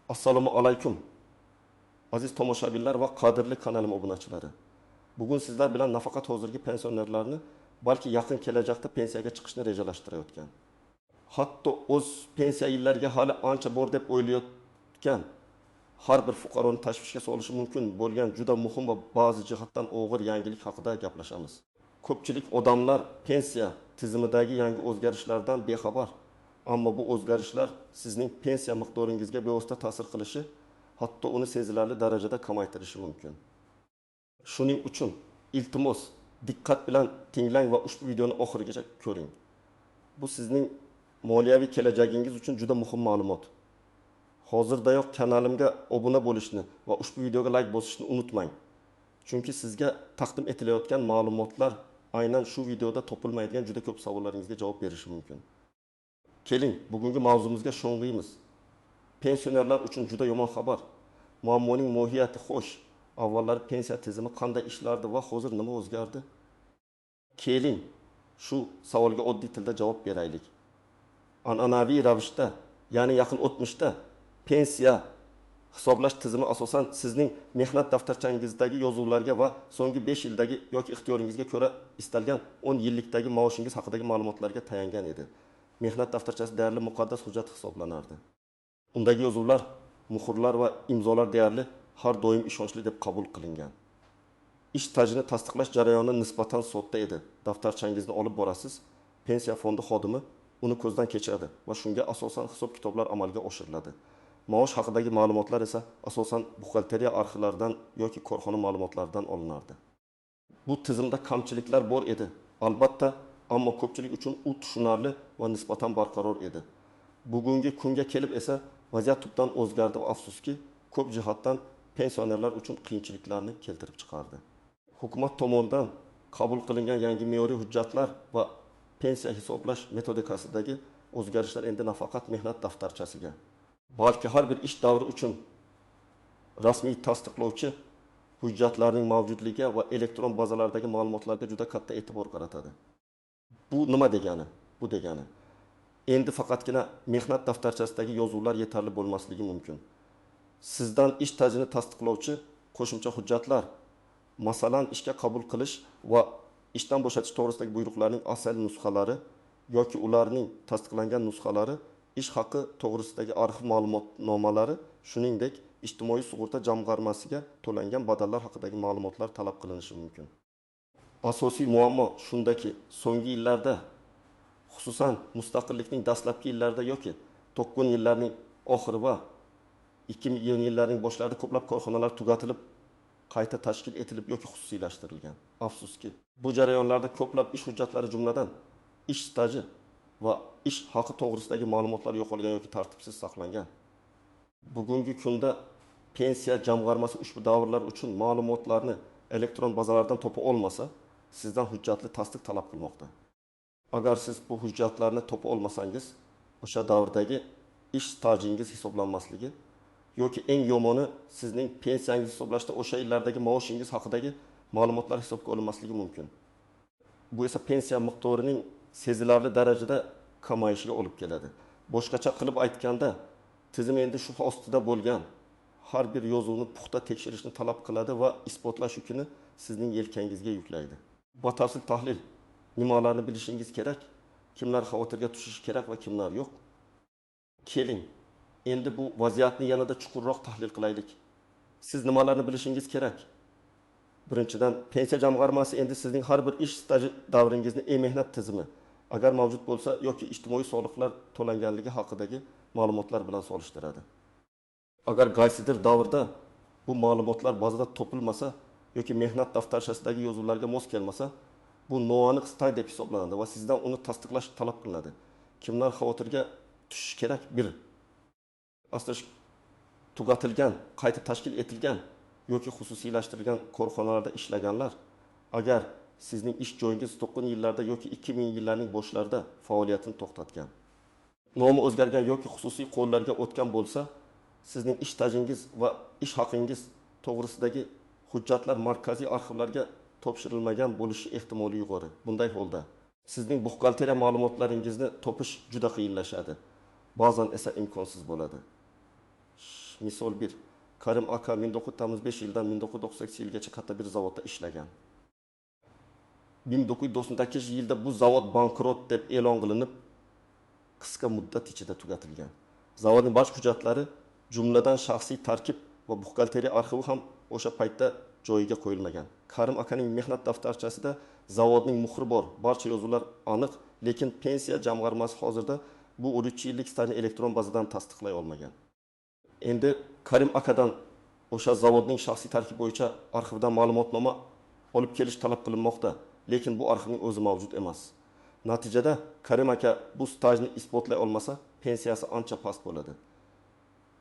Assalomu alaykum. Aziz tomoshabinlar va qadrli kanalim obunachilari. Bugun sizlar bilan nafaqat hozirgi pensionerlarni, balki yaqin kelajakda pensiyaga chiqishni rejalashtirayotgan. Hatto o'z pensiya yillariga hali ancha bor deb o'ylayotgan har bir fuqaroni tashvishga solishi mumkin bo'lgan juda muhim va ba'zi jihatdan og'ir yangilik haqida gaplashamiz. Ko'pchilik odamlar pensiya tizimidagi yangi o'zgarishlardan bexabar. Ammo bu o'zgarishlar sizning pensiya miqdoringizga bevosita ta'sir qilishi, hatto uni sezilarli darajada kamaytirishi mumkin. Shuning uchun iltimos diqqat bilan tinglang va ushbu videoni oxirigacha ko'ring. Bu sizning moliyaviy kelajagingiz uchun juda muhim ma'lumot. Hozirdayoq kanalimga obuna bo'lishni va ushbu videoga like bosishni unutmang. Chunki sizga taqdim etilayotgan ma'lumotlar aynan shu videoda topilmaydigan juda ko'p savollaringizga javob berishi mumkin. Keling, bugungi mavzumizga sho'ng'iymiz. Pensionerlar uchun juda yomon xabar. Muammoning mohiyati xo'sh. Avvallari pensiya tizimi qanday ishlardi va hozir nima o'zgardi? Keling, shu savolga oddiy tilda javob beraylik. An'anaviy ravishda, ya'ni yaqin o'tmishda pensiya hisoblash tizimi asosan sizning mehnat daftarchangizdagi yozuvlarga va so'nggi 5 yildagi yoki ixtiyoringizga ko'ra istalgan 10 yillikdagi maoshingiz haqidagi ma'lumotlarga tayangan edi. Mehnat daftarchasi deyarli muqaddas hujjat hisoblanardi. Undagi yozuvlar, muhrlar va imzolar deyarli har doim ishonchli deb qabul qilingan. Ish stajini tasdiqlash jarayoni nisbatan sodda edi. Daftarchangizni olib borasiz, pensiya fondi xodimi uni ko'zdan kechiradi va shunga asosan hisob-kitoblar amalga oshiriladi. Maosh haqidagi ma'lumotlar esa asosan buxgalteriya arxivlaridan yoki korxona ma'lumotlaridan olinardi. Bu tizimda kamchiliklar bor edi, albatta, ammo ko'pchilik uchun u tushunarli va nisbatan barqaror edi. Bugungi kunga kelib esa vaziyat tubdan o'zgardi va afsuski, ko'p jihatdan pensionerlar uchun qiyinchiliklarni keltirib chiqardi. Hukumat tomonidan qabul qilingan yangi me'yoriy hujjatlar va pensiya hisoblash metodikasidagi o'zgarishlar endi nafaqat mehnat daftarchasiga, balki har bir ish davri uchun rasmiy tasdiqlovchi hujjatlarning mavjudligi va elektron bazalardagi ma'lumotlarga juda katta e'tibor qaratadi. Bu nima degani? Bu degani endi faqatgina mehnat daftarchasidagi yozuvlar yetarli bo'lmasligi mumkin. Sizdan ish stajini tasdiqlovchi qo'shimcha hujjatlar, masalan, ishga qabul qilish va ishdan bo'shatish to'g'risidagi buyruqlarning asl nusxalari yoki ularning tasdiqlangan nusxalari, ish haqi to'g'risidagi arxiv ma'lumotnomalari, shuningdek, ijtimoiy sug'urta jamg'armasiga to'langan badallar haqidagi ma'lumotlar talab qilinishi mumkin. Asosiy muammo shundaki, so'nggi yillarda, xususan mustaqillikning dastlabki yillarida yoki 90 yillarning oxiri va 2000 yillarning boshlarida ko'plab korxonalar tugatilib, qayta tashkil etilib yoki xususiylashtirilgan. Afsuski, bu jarayonlarda ko'plab ish hujjatlari jumladan ish staji va ish haqi to'g'risidagi ma'lumotlar yo'qolgan yoki tartibsiz saqlangan. Bugungi kunda pensiya jamg'armasi ushbu davrlar uchun ma'lumotlarni elektron bazalardan topa olmasa, sizdan hujjatli tasdiq talab qilmoqda. Agar siz bu hujjatlarni topa olmasangiz, o'sha davrdagi ish stajingiz hisoblanmasligi yoki eng yomoni sizning pensiyangizni hisoblashda o'sha yillardagi maoshingiz haqidagi ma'lumotlar hisobga olinmasligi mumkin. Bu esa pensiya miqdorining sezilarli darajada kamayishiga olib keladi. Boshqacha qilib aytganda, tizim endi shu ostida bo'lgan har bir yozuvni puxta tekshirishni talab qiladi va isbotlash yukini sizning yelkangizga yuklaydi. Batafsil tahlil, nimalarni bilishingiz kerak, kimlar xavotirga tushishi kerak va kimlar yo'q. Keling, endi bu vaziyatni yanada chuqurroq tahlil qilaylik. Siz nimalarni bilishingiz kerak? Birinchidan, pensiya jamg'armasi endi sizning har bir ish staji davringizni e-mehnat tizimi, agar mavjud bo'lsa yoki ijtimoiy soliqlar to'langanligi haqidagi ma'lumotlar bilan solishtiradi. Agar qaysidir davrda bu ma'lumotlar bazada topilmasa yoki mehnat daftarchasidagi yozuvlarga mos kelmasa, bu noaniq staj deb hisoblanadi va sizdan uni tasdiqlash talab qilinadi. Kimlar xavotirga tushishi kerak? 1. Aslish tugatilgan, qayta tashkil etilgan yoki xususiylashtirilgan korxonalarda ishlaganlar, agar sizning ish joyingiz 90 yillarda yoki 2000 yillarning boshlarida faoliyatini to'xtatgan, nomi o'zgargan yoki xususiy qo'llarga o'tgan bo'lsa, sizning ish stajingiz va ish haqingiz to'g'risidagi hujjatlar markaziy arxivlarga topshirilmagan bo'lishi ehtimoli yuqori. Bunday holda sizning buxgalteriya ma'lumotlaringizni topish juda qiyinlashadi. Ba'zan esa imkonsiz bo'ladi. misol bir. Karim aka 1995 yildan 1998 yilgacha katta bir zavodda ishlagan. 1998 yilda bu zavod bankrot deb e'lon qilinib, qisqa muddat ichida tugatilgan. Zavodning barcha hujjatlari, jumladan shaxsiy tarkib va buxgalteriya arxivi ham o'sha paytda joyiga qo'yilmagan. Karim akaning mehnat daftarchasida zavodning muhri bor, barcha yozuvlar aniq, lekin pensiya jamg'armasi hozirda bu 13 yillik stajni elektron bazadan tasdiqlay olmagan. Endi Karim akadan o'sha zavodning shaxsiy tarkibi bo'yicha arxivdan ma'lumotnoma olib kelish talab qilinmoqda, lekin bu arxivning o'zi mavjud emas. Natijada Karim aka bu stajni isbotlay olmasa, pensiyasi ancha past bo'ladi.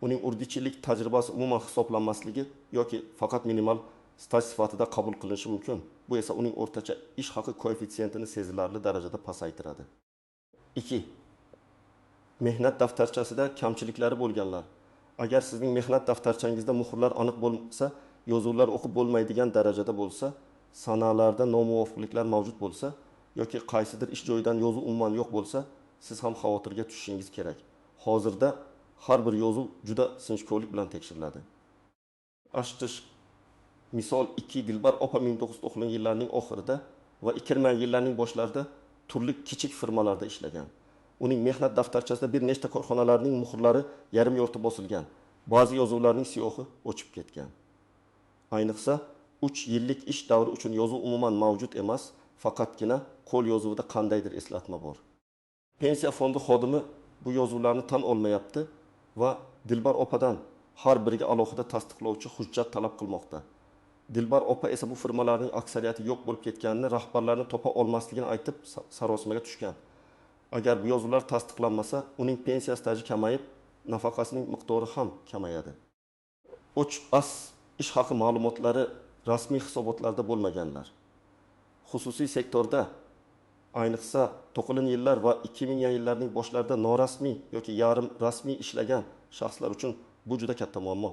Uning urdichilik tajribasi umuman hisoblanmasligi yoki faqat minimal staj sifatida qabul qilinishi mumkin. Bu esa uning o'rtacha ish haqi koeffitsiyentini sezilarli darajada pasaytiradi. 2. Mehnat daftarchasida kamchiliklari bo'lganlar. Agar sizning mehnat daftarchangizda muhrlar aniq bo'lsa, yozuvlar o'qib bo'lmaydigan darajada bo'lsa, sanalarda nomuvofiqliklar mavjud bo'lsa yoki qaysidir ish joyidan yozuv umuman yo'q bo'lsa, siz ham xavotirga tushishingiz kerak. Hozirda har bir yozuv juda sinchkovlik bilan tekshiriladi. Ashtish misol 2 Dilbar opa 1990 yillarning oxirida va 2000 yillarning boshlarida turli kichik firmalarda ishlagan. Uning mehnat daftarchasida bir nechta korxonalarning muhrlari yarim yo'rta bosilgan. Ba'zi yozuvlarning siyohi o'chib ketgan. Ayniqsa 3 yillik ish davri uchun yozuv umuman mavjud emas, faqatgina qo'l yozuvida qandaydir eslatma bor. Pensiya fondi xodimi bu yozuvlarni tan olmayapti va Dilbar opadan har biriga alohida tasdiqlovchi hujjat talab qilmoqda. Dilbar opa esa bu firmalarning aksariyati yo'q bo'lib ketganini, rahbarlarni topa olmasligini aytib sarosimaga tushgan. Agar bu yozuvlar tasdiqlanmasa, uning pensiya staji kamayib, nafaqasining miqdori ham kamayadi. Ish haqi ma'lumotlari rasmiy hisobotlarda bo'lmaganlar. Xususiy sektorda ayniqsa 90 yillar va 2000 yillarning boshlarida norasmiy yoki yarim rasmiy ishlagan shaxslar uchun bu juda katta muammo.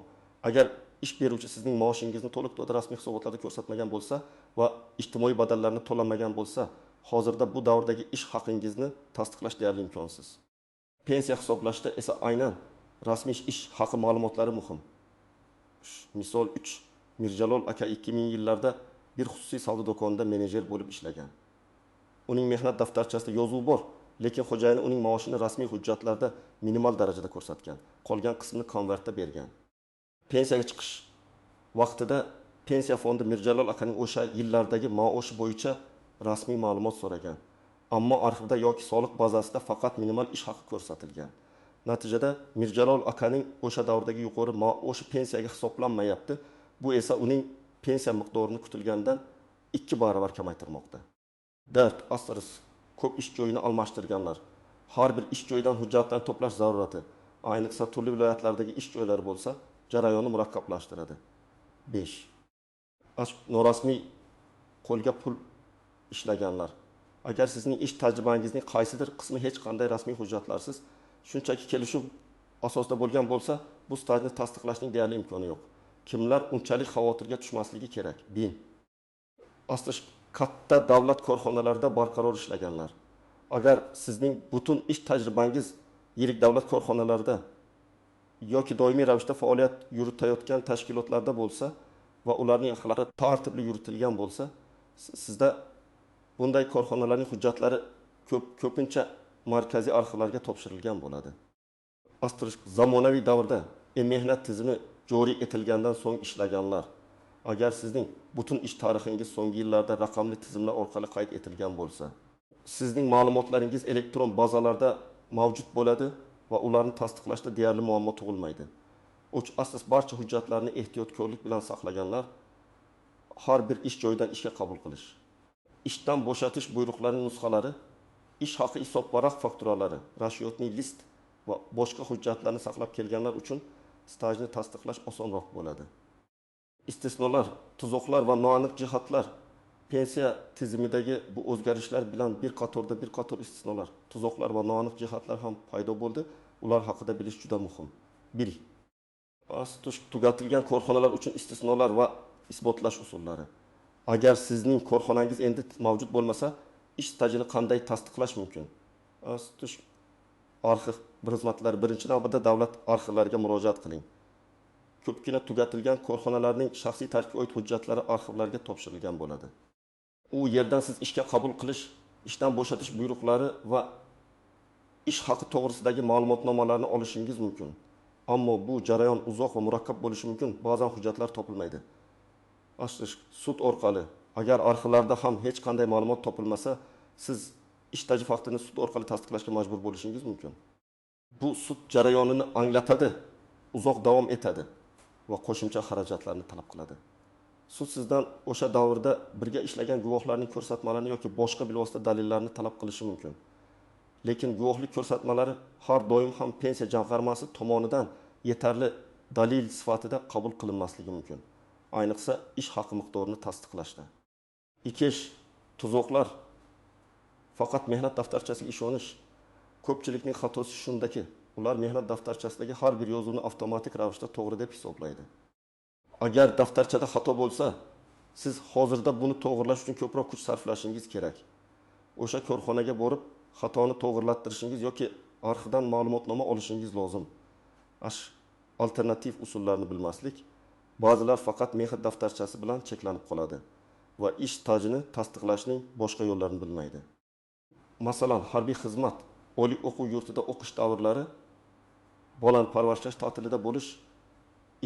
Agar ish beruvchi sizning maoshingizni to'liq to'da rasmiy hisobotlarda ko'rsatmagan bo'lsa va ijtimoiy badallarni to'lamagan bo'lsa, hozirda bu davrdagi ish haqingizni tasdiqlash deyarli imkonsiz. Pensiya hisoblashda esa aynan rasmiy ish haqi ma'lumotlari muhim. Misol 3. Mirjalol aka 2000 yillarda bir xususiy savdo do'konida menejer bo'lib ishlagan. Uning mehnat daftarchasida yozuv bor, lekin xo'jayini uning maoshini rasmiy hujjatlarda minimal darajada ko'rsatgan. Qolgan qismini konvertda bergan. Pensiyaga chiqish vaqtida pensiya fondi Mirjalol akaning o'sha yillardagi maoshi bo'yicha rasmiy ma'lumot so'ragan. Ammo arxivda yoki soliq bazasida faqat minimal ish haqi ko'rsatilgan. Natijada Mirjalol akaning o'sha davrdagi yuqori maoshi pensiyaga hisoblanmayapti. Bu esa uning pensiya miqdorini kutilgandan 2 barobar kamaytirmoqda. Ko'p ish joyini almashtirganlar. Har bir ish joyidan hujjatlarni to'plash zarurati, ayniqsa turli viloyatlardagi ish joylari bo'lsa, jarayonni murakkablashtiradi. 5. Norasmiy qo'lga pul ishlaganlar. Agar sizning ish tajribangizning qaysidir qismi hech qanday rasmiy hujjatlarsiz, shunchaki kelishuv asosida bo'lgan bo'lsa, bu stajni tasdiqlashning deyarli imkoni yo'q. Kimlar unchalik xavotirga tushmasligi kerak? Bin. Katta davlat korxonalarida barqaror ishlaganlar. Agar sizning butun ish tajribangiz yirik davlat korxonalarida yoki doimiy ravishda faoliyat yuritayotgan tashkilotlarda bo'lsa va ularning axloqi tartibli yuritilgan bo'lsa, sizda bunday korxonalarning hujjatlari ko'pincha markaziy arxivlarga topshirilgan bo'ladi. Zamonaviy davrda mehnat tizimi joriy etilgandan so'ng ishlaganlar. Agar sizning butun ish tarixingiz so'nggi yillarda raqamli tizimlar orqali qayd etilgan bo'lsa, sizning ma'lumotlaringiz elektron bazalarda mavjud bo'ladi va ularni tasdiqlashda deyarli muammo tug'ilmaydi. Barcha hujjatlarni ehtiyotkorlik bilan saqlaganlar, har bir ish joyidan ishga qabul qilish, ishdan bo'shatish buyruqlarining nusxalari, ish haqi hisobvaraq fakturalari, расчетный list va boshqa hujjatlarni saqlab kelganlar uchun stajni tasdiqlash osonroq bo'ladi. Istisnolar, tuzoqlar va noaniq jihatlar. Pensiya tizimidagi bu o'zgarishlar bilan bir qator istisnolar, tuzoqlar va noaniq jihatlar ham paydo bo'ldi. Ular haqida bilish juda muhim. 1. Tugatilgan korxonalar uchun istisnolar va isbotlash usullari. Agar sizning korxonangiz endi mavjud bo'lmasa, ish stajini qanday tasdiqlash mumkin? Arxiv xizmatlari birinchi navbatda davlat arxivlariga murojaat qiling. ko'pgina tugatilgan korxonalarning shaxsiy tarkibga oid hujjatlari arxivlarga topshirilgan bo'ladi. U yerdan siz ishga qabul qilish, ishdan bo'shatish buyruqlari va ish haqi to'g'risidagi ma'lumotnomalarni olishingiz mumkin. Ammo bu jarayon uzoq va murakkab bo'lishi mumkin. Ba'zan hujjatlar topilmaydi. Sud orqali, agar arxivlarda ham hech qanday ma'lumot topilmasa, siz ish tajribasi faktini sud orqali tasdiqlashga majbur bo'lishingiz mumkin. Bu sud jarayonini anglatadi, uzoq davom etadi va qo'shimcha xarajatlarni talab qiladi. Sud sizdan o'sha davrda birga ishlagan guvohlarning ko'rsatmalarini yoki boshqa bilvosita dalillarni talab qilishi mumkin. Lekin guvohlik ko'rsatmalari har doim ham pensiya jamg'armasi tomonidan yetarli dalil sifatida qabul qilinmasligi mumkin. Ayniqsa ish haqi miqdorini tasdiqlashda. Ikish, tuzoqlar faqat mehnat daftarchasiga ishonish. Ko'pchilikning xatosi shundaki, ular mehnat daftarchasidagi har bir yozuvni avtomatik ravishda to'g'ri deb hisoblaydi. Agar daftarchada xato bo'lsa, siz hozirda buni to'g'rilash uchun ko'proq kuch sarflashingiz kerak. O'sha korxonaga borib, xatoni to'g'rilattirishingiz yoki arxivdan ma'lumotnoma olishingiz lozim. Alternativ usullarni bilmaslik, ba'zilar faqat mehnat daftarchasi bilan cheklanib qoladi va ish stajini tasdiqlashning boshqa yo'llarini bilmaydi. Masalan, harbiy xizmat, oliy o'quv yurtida o'qish davrlari, bolani parvarishlash ta'tilida bo'lish,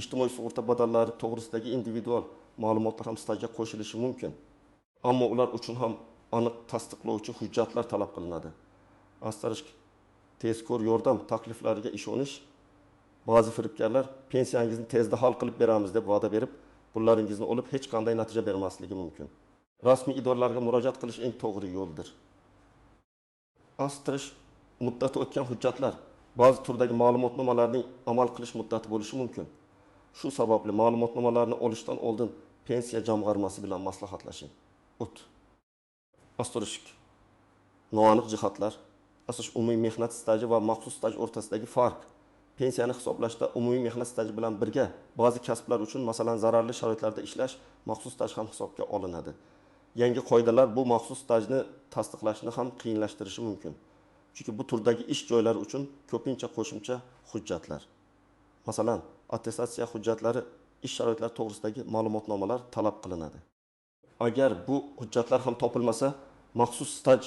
ijtimoiy sug'urta badallari to'g'risidagi individual ma'lumotlar ham stajga qo'shilishi mumkin. Ammo ular uchun ham aniq tasdiqlovchi hujjatlar talab qilinadi. Tezkor yordam takliflariga ishonish, ba'zi firibgarlar pensiyangizni tezda hal qilib beramiz deb va'da berib, pullaringizni olib hech qanday natija bermasligi mumkin. Rasmiy idoralarga murojaat qilish eng to'g'ri yo'ldir. Astirish muddati o'tgan hujjatlar ba'zi turdagi ma'lumotnomalarning amal qilish muddati bo'lishi mumkin. Shu sababli ma'lumotnomalarni olishdan oldin pensiya jamg'armasi bilan maslahatlashing. Noaniq jihatlar, umumiy mehnat staji va maxsus staj o'rtasidagi farq. Pensiyani hisoblashda umumiy mehnat staji bilan birga ba'zi kasblar uchun, masalan, zararli sharoitlarda ishlash, maxsus staj ham hisobga olinadi. Yangi qoidalar bu maxsus stajni tasdiqlashni ham qiyinlashtirishi mumkin. Chunki bu turdagi ish joylari uchun ko'pincha qo'shimcha hujjatlar, masalan, attestatsiya hujjatlari, ish sharoitlari to'g'risidagi ma'lumotnomalar talab qilinadi. Agar bu hujjatlar ham topilmasa, maxsus staj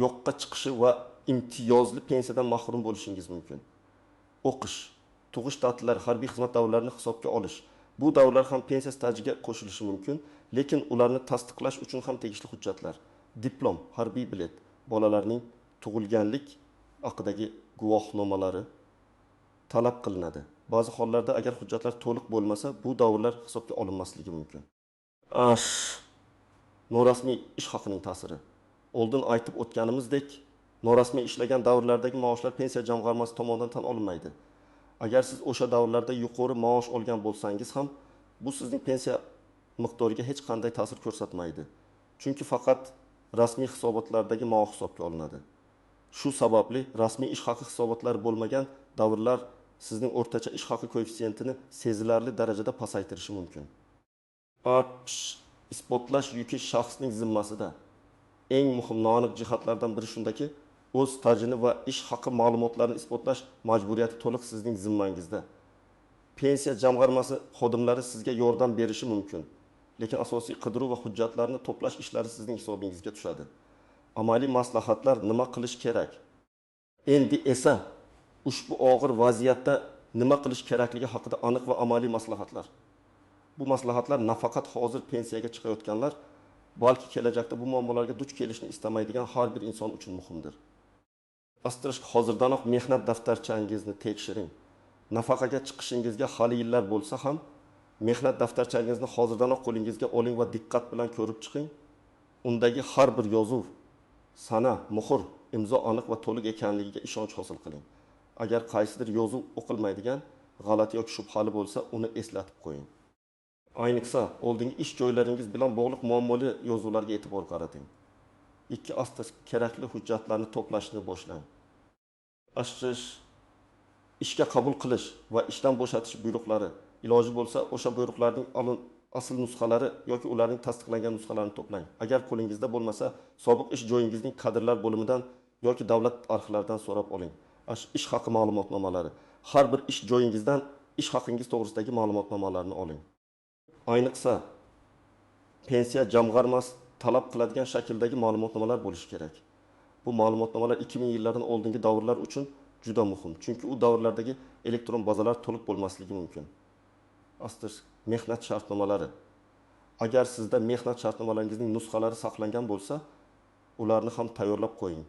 yo'qqa chiqishi va imtiyozli pensiyadan mahrum bo'lishingiz mumkin. O'qish, tug'ish ta'tillari, harbiy xizmat davrlarini hisobga olish. Bu davrlar ham pensiya stajiga qo'shilishi mumkin, lekin ularni tasdiqlash uchun ham tegishli hujjatlar, diplom, harbiy bilet, bolalarning tug'ilganlik haqidagi guvohnomalari talab qilinadi. Ba'zi hollarda agar hujjatlar to'liq bo'lmasa, bu davrlar hisobga olinmasligi mumkin. Norasmiy ish haqining ta'siri. Oldin aytib o'tganimizdek, norasmiy ishlagan davrlardagi maoshlar pensiya jamg'armasi tomonidan tan olinmaydi. Agar siz o'sha davrlarda yuqori maosh olgan bo'lsangiz ham, bu sizning pensiya miqdoriga hech qanday ta'sir ko'rsatmaydi. Chunki faqat rasmiy hisobotlardagi maosh hisobga olinadi. Shu sababli rasmiy ish haqi hisobotlari bo'lmagan davrlar sizning o'rtacha ish haqi koeffitsiyentini sezilarli darajada pasaytirishi mumkin. Isbotlash yuki shaxsning zimmasida. Eng muhim noaniq jihatlardan biri shundaki, o'z stajini va ish haqi ma'lumotlarini isbotlash majburiyati to'liq sizning zimmangizda. Pensiya jamg'armasi xodimlari sizga yordam berishi mumkin, lekin asosiy qidiruv va hujjatlarni to'plash ishlari sizning hisobingizga tushadi. Amaliy maslahatlar nima qilish kerak? Endi esa ushbu og'ir vaziyatda nima qilish kerakligi haqida aniq va amaliy maslahatlar. Bu maslahatlar nafaqat hozir pensiyaga chiqayotganlar, balki kelajakda bu muammolarga duch kelishni istamaydigan har bir inson uchun muhimdir. Hozirdanoq mehnat daftarchangizni tekshiring. Nafaqaga chiqishingizga hali yillar bo'lsa ham, mehnat daftarchangizni hozirdanoq qo'lingizga oling va diqqat bilan ko'rib chiqing. Undagi har bir yozuv, sana, muhr, imzo aniq va to'liq ekanligiga ishonch hosil qiling. Agar qaysidir yozuv o'qilmaydigan, g'alati yoki shubhali bo'lsa, uni eslatib qo'ying. Ayniqsa, oldingi ish joylaringiz bilan bog'liq muammoli yozuvlarga e'tibor qarating. Kerakli hujjatlarni to'plashni boshlang. Ishga qabul qilish va ishdan bo'shatish buyruqlari, iloji bo'lsa, o'sha buyruqlarning asl nusxalari yoki ularning tasdiqlangan nusxalarini to'plang. Agar qo'lingizda bo'lmasa, sobiq ish joyingizning kadrlar bo'limidan yoki davlat arxivlaridan so'rab oling. Ish haqi ma'lumotnomalari. Har bir ish joyingizdan ish haqingiz to'g'risidagi ma'lumotnomalarni oling. Ayniqsa pensiya jamg'armasi talab qiladigan shakldagi ma'lumotnomalar bo'lishi kerak. Bu ma'lumotnomalar 2000 yillardan oldingi davrlar uchun juda muhim. Chunki u davrlardagi elektron bazalar to'liq bo'lmasligi mumkin. Astir mehnat shartnomalari. Agar sizda mehnat shartnomalaringizning nusxalari saqlangan bo'lsa, ularni ham tayyorlab qo'ying.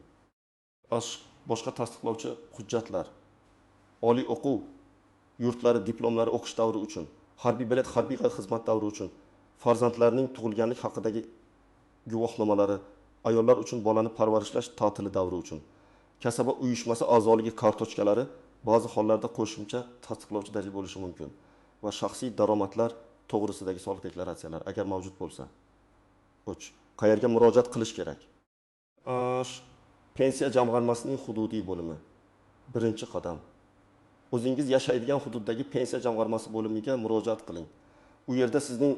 Boshqa tasdiqlovchi hujjatlar. Oliy o'quv yurtlari diplomlari o'qish davri uchun, harbiy bilet harbiy xizmat davri uchun, farzandlarning tug'ilganlik haqidagi guvohnomalari, ayollar uchun bolani parvarishlash ta'tili davri uchun, kasaba uyushmasi a'zoligi kartochkalari ba'zi hollarda qo'shimcha tasdiqlovchi dalil bo'lishi mumkin va shaxsiy daromadlar to'g'risidagi soliq deklaratsiyalari agar mavjud bo'lsa. 3. Qayerga murojaat qilish kerak? Pensiya jamg'armasining hududiy bo'limi. Birinchi qadam. O'zingiz yashaydigan hududdagi pensiya jamg'armasi bo'limiga murojaat qiling. U yerda sizning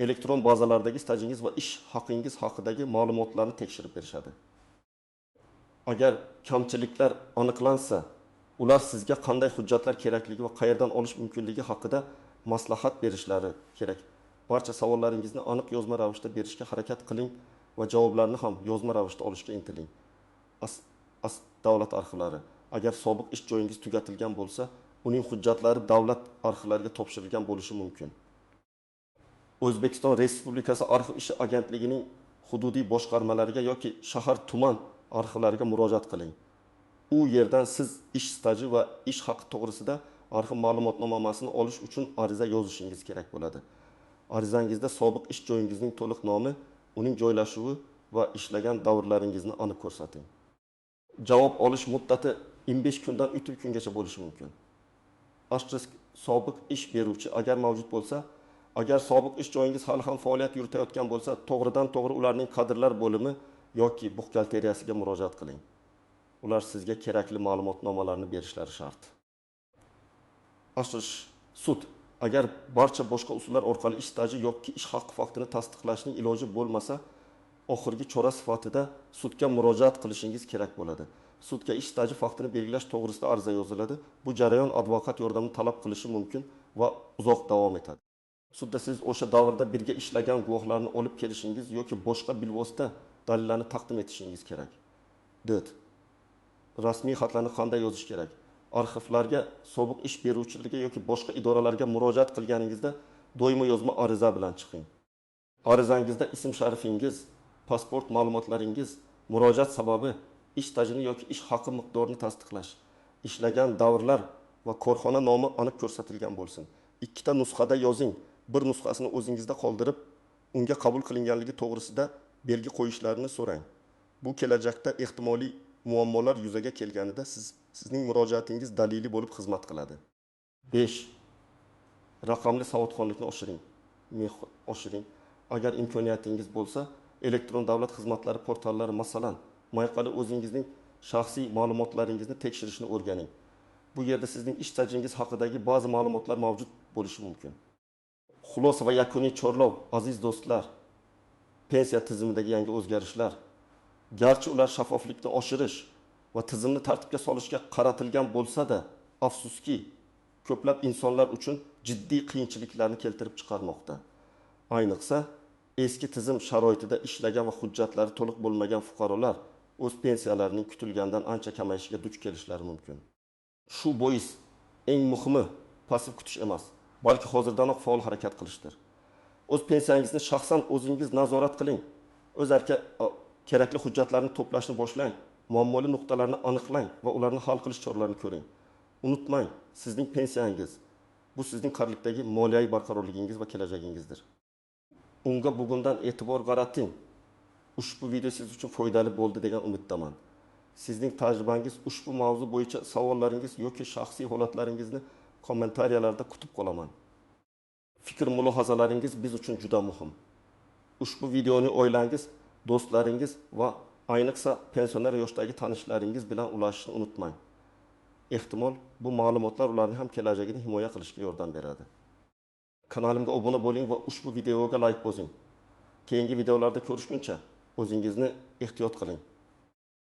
elektron bazalardagi stajingiz va ish haqingiz haqidagi ma'lumotlarni tekshirib berishadi. Agar kamchiliklar aniqlansa, ular sizga qanday hujjatlar kerakligi va qayerdan olish mumkinligi haqida maslahat berishlari kerak. Barcha savollaringizni aniq yozma ravishda berishga harakat qiling va javoblarni ham yozma ravishda olishga intiling. Davlat arxivlari. Agar sobiq ish joyingiz tugatilgan bo'lsa, uning hujjatlari davlat arxivlariga topshirilgan bo'lishi mumkin. O'zbekiston Respublikasi Arxiv ishi agentligining hududiy boshqarmalariga yoki shahar tuman arxivlariga murojaat qiling. U yerdan siz ish staji va ish haqi to'g'risida arxiv ma'lumotnomasini olish uchun ariza yozishingiz kerak bo'ladi. Arizangizda sobiq ish joyingizning to'liq nomi, uning joylashuvi va ishlagan davrlaringizni aniq ko'rsating. Javob olish muddati 25 kundan 30 kungacha bo'lishi mumkin. Sobiq ish beruvchi agar mavjud bo'lsa, agar sobiq ish joyingiz hali ham faoliyat yuritayotgan bo'lsa, to'g'ridan-to'g'ri ularning kadrlar bo'limi yoki buxgalteriyasiga murojaat qiling. Ular sizga kerakli ma'lumotnomalarni berishlari shart. Sud. Agar barcha boshqa usullar orqali ish staji yoki ish haqqi faktini tasdiqlashning iloji bo'lmasa, oxirgi chora sifatida sudga murojaat qilishingiz kerak bo'ladi. Sudga ish staji faktini belgilash to'g'risida ariza yoziladi. Bu jarayon advokat yordamini talab qilishi mumkin va uzoq davom etadi. Sudda siz o'sha davrda birga ishlagan guvohlarni olib kelishingiz yoki boshqa bilvosita dalillarni taqdim etishingiz kerak. 4. Rasmiy xatlarni qanday yozish kerak? Arxivlarga, sobiq ish beruvchilarga yoki boshqa idoralarga murojaat qilganingizda doimo yozma ariza bilan chiqing. Arizangizda ism-sharifingiz, pasport ma'lumotlaringiz, murojaat sababi, ish stajini yoki ish haqi miqdorini tasdiqlash, ishlagan davrlar va korxona nomi aniq ko'rsatilgan bo'lsin. 2 ta nusxada yozing. Bir nusxasini o'zingizda qoldirib, unga qabul qilinganligi to'g'risida belgi qo'yishlarini so'rang. Bu kelajakda ehtimoliy muammolar yuzaga kelganida sizning murojaatingiz dalili bo'lib xizmat qiladi. 5. Raqamli savodxonlikni oshiring. Agar imkoniyatingiz bo'lsa, elektron davlat xizmatlari portallari, masalan, Mayqali o'zingizning shaxsiy ma'lumotlaringizni tekshirishni o'rganing. Bu yerda sizning ish stajingiz haqidagi ba'zi ma'lumotlar mavjud bo'lishi mumkin. Xulosa va yakuniy chorlov, aziz do'stlar. Pensiya tizimidagi yangi o'zgarishlar, garchi ular shaffoflikni oshirish va tizimni tartibga solishga qaratilgan bo'lsa-da, afsuski, ko'plab insonlar uchun jiddiy qiyinchiliklarni keltirib chiqarmoqda. Ayniqsa, eski tizim sharoitida ishlagan va hujjatlari to'liq bo'lmagan fuqarolar o'z pensiyalarining kutilgandan ancha kamayishiga duch kelishlari mumkin. Shu bois eng muhimi pasiv kutish emas, balki hozirdanoq faol harakat qilishdir. O'z pensiyangizni shaxsan o'zingiz nazorat qiling. O'z kerakli hujjatlarni to'plashni boshlang, muammoli nuqtalarni aniqlang va ularni hal qilish choralarini ko'ring. Unutmang, sizning pensiyangiz bu sizning qarlikdagi moliyaviy barqarorligingiz va kelajagingizdir. Unga bugundan e'tibor qarating. Ushbu video siz uchun foydali bo'ldi degan umiddaman. Sizning tajribangiz, ushbu mavzu bo'yicha savollaringiz yoki shaxsiy holatlaringizni kommentariyalarda kutib qolaman. Fikr mulohazalaringiz biz uchun juda muhim. Ushbu videoni oilangiz, do'stlaringiz va ayniqsa pensioner yoshdagi tanishlaringiz bilan ulashishni unutmang. Ehtimol bu ma'lumotlar ularning ham kelajagini himoya qilishga yordam beradi. Kanalimga obuna bo'ling va ushbu videoga like bosing. Keyingi videolarda ko'rishguncha o'zingizni ehtiyot qiling.